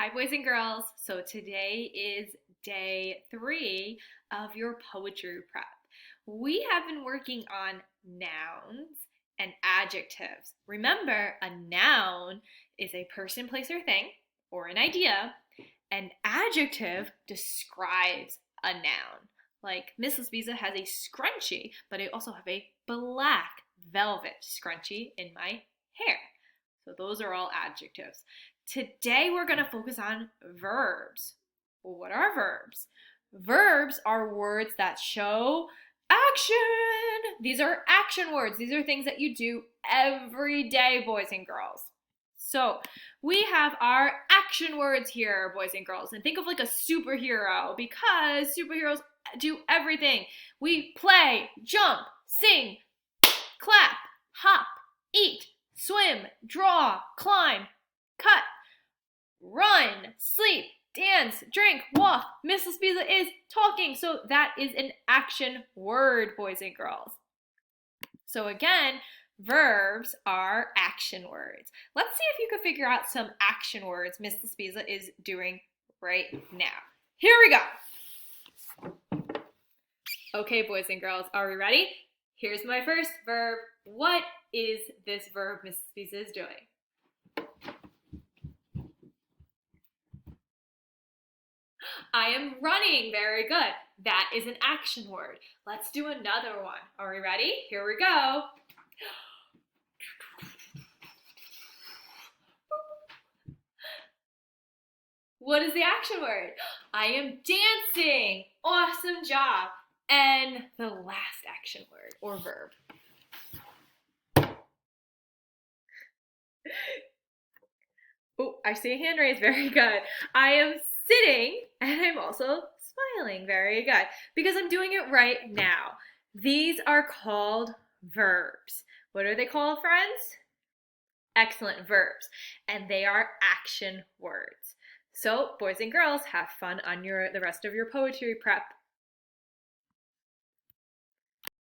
Hi, boys and girls. So today is day 3 of your poetry prep. We have been working on nouns and adjectives. Remember, a noun is a person, place, or thing, or an idea. An adjective describes a noun. Like Mrs. Visa has a scrunchie, but I also have a black velvet scrunchie in my hair. So those are all adjectives. Today we're going to focus on verbs. Well, what are verbs? Verbs are words that show action. These are action words. These are things that you do every day, boys and girls. So we have our action words here, boys and girls. And think of like a superhero because superheroes do everything. We play, jump, sing, clap, hop, eat, swim, draw, climb, cut, run, sleep, dance, drink, walk. Mrs. Pizza is talking. So that is an action word, boys and girls. So again, verbs are action words. Let's see if you can figure out some action words Mrs. Pizza is doing right now. Here we go. Okay, boys and girls, are we ready? Here's my first verb. What is this verb Mrs. Pizza is doing? I am running. Very good. That is an action word. Let's do another one. Are we ready? Here we go. What is the action word? I am dancing. Awesome job. And the last action word or verb. Oh, I see a hand raised. Very good. I am sitting and I'm also smiling. Very good. Because I'm doing it right now. These are called verbs. What are they called, friends? Excellent, verbs. And they are action words. So, boys and girls, have fun on the rest of your poetry prep.